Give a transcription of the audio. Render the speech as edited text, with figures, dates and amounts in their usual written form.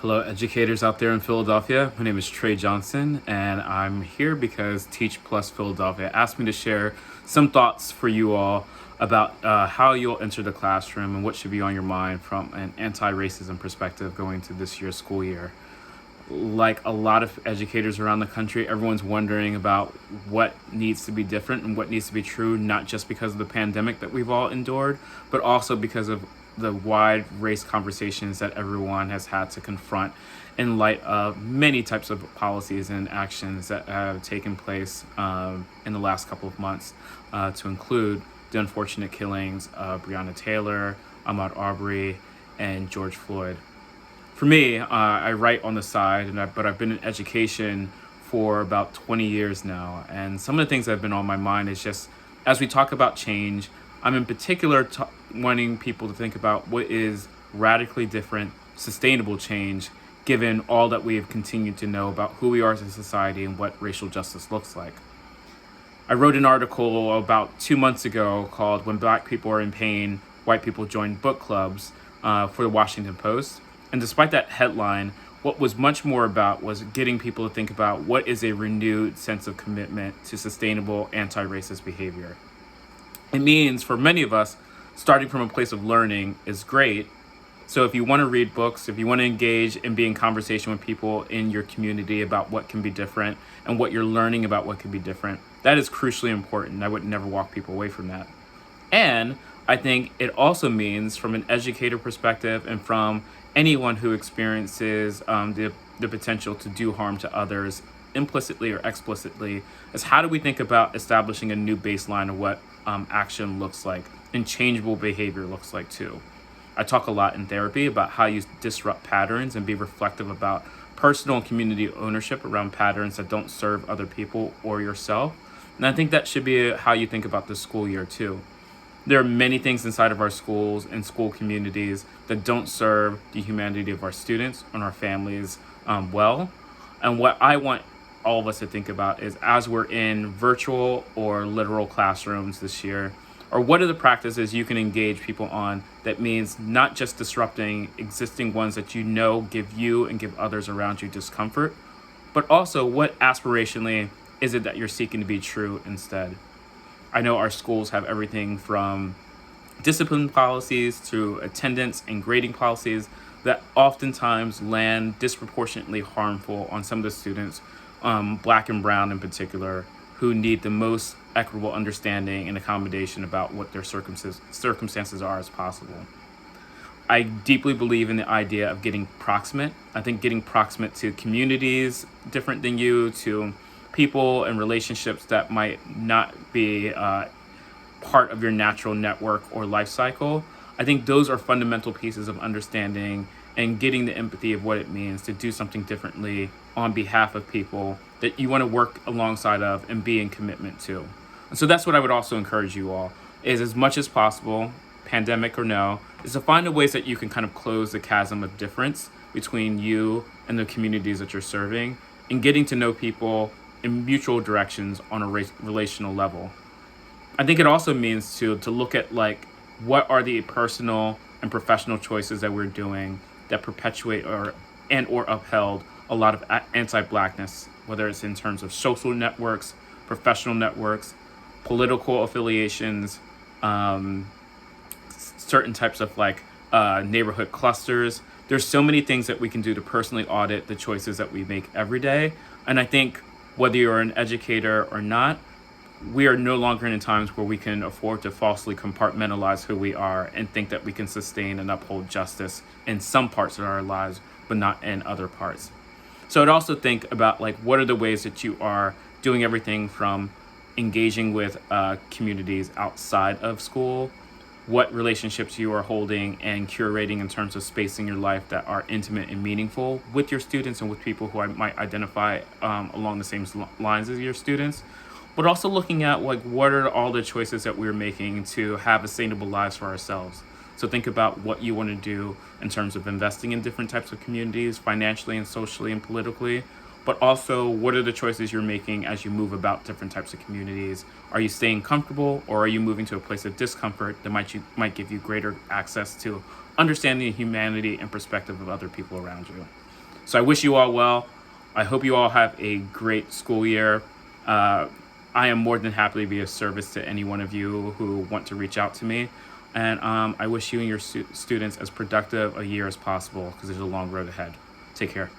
Hello, educators out there in Philadelphia. My name is Tre Johnson, and I'm here because Teach Plus Philadelphia asked me to share some thoughts for you all about how you'll enter the classroom and what should be on your mind from an anti-racism perspective going to this year's school year. Like a lot of educators around the country, everyone's wondering about what needs to be different and what needs to be true, not just because of the pandemic that we've all endured, but also because of the wide race conversations that everyone has had to confront in light of many types of policies and actions that have taken place in the last couple of months, to include the unfortunate killings of Breonna Taylor, Ahmaud Arbery, and George Floyd. For me, I write on the side, but I've been in education for about 20 years now. And some of the things that have been on my mind is just, as we talk about change, I'm in particular wanting people to think about what is radically different, sustainable change, given all that we have continued to know about who we are as a society and what racial justice looks like. I wrote an article about 2 months ago called "When Black People Are in Pain, White People Join Book Clubs" for the Washington Post. And despite that headline, what was much more about was getting people to think about what is a renewed sense of commitment to sustainable anti-racist behavior. It means for many of us, starting from a place of learning is great. So if you want to read books, if you want to engage and be in conversation with people in your community about what can be different and what you're learning about what can be different, that is crucially important. I would never walk people away from that. And I think it also means, from an educator perspective and from anyone who experiences the potential to do harm to others, implicitly or explicitly, is how do we think about establishing a new baseline of what action looks like and changeable behavior looks like too. I talk a lot in therapy about how you disrupt patterns and be reflective about personal and community ownership around patterns that don't serve other people or yourself. And I think that should be how you think about the school year too. There are many things inside of our schools and school communities that don't serve the humanity of our students and our families well. And what I want all of us to think about is, as we're in virtual or literal classrooms this year, or what are the practices you can engage people on that means not just disrupting existing ones that you know give you and give others around you discomfort, but also what aspirationally is it that you're seeking to be true instead. I know our schools have everything from discipline policies to attendance and grading policies that oftentimes land disproportionately harmful on some of the students, Black and brown in particular, who need the most equitable understanding and accommodation about what their circumstances are as possible. I deeply believe in the idea of getting proximate. I think getting proximate to communities different than you, to people and relationships that might not be part of your natural network or life cycle. I think those are fundamental pieces of understanding and getting the empathy of what it means to do something differently on behalf of people that you want to work alongside of and be in commitment to. And so that's what I would also encourage you all, is as much as possible, pandemic or no, is to find the ways that you can kind of close the chasm of difference between you and the communities that you're serving, and getting to know people in mutual directions on a relational level. I think it also means to look at, like, what are the personal and professional choices that we're doing that perpetuate or upheld a lot of anti-Blackness, whether it's in terms of social networks, professional networks, political affiliations, certain types of neighborhood clusters. There's so many things that we can do to personally audit the choices that we make every day. And I think whether you're an educator or not, we are no longer in times where we can afford to falsely compartmentalize who we are and think that we can sustain and uphold justice in some parts of our lives, but not in other parts. So I'd also think about, like, what are the ways that you are doing everything from engaging with communities outside of school, what relationships you are holding and curating in terms of space in your life that are intimate and meaningful with your students and with people who I might identify along the same lines as your students, but also looking at, like, what are all the choices that we're making to have sustainable lives for ourselves. So think about what you want to do in terms of investing in different types of communities, financially and socially and politically, but also what are the choices you're making as you move about different types of communities. Are you staying comfortable, or are you moving to a place of discomfort that might give you greater access to understanding the humanity and perspective of other people around you? So I wish you all well. I hope you all have a great school year. I am more than happy to be of service to any one of you who want to reach out to me. And I wish you and your students as productive a year as possible, because there's a long road ahead. Take care.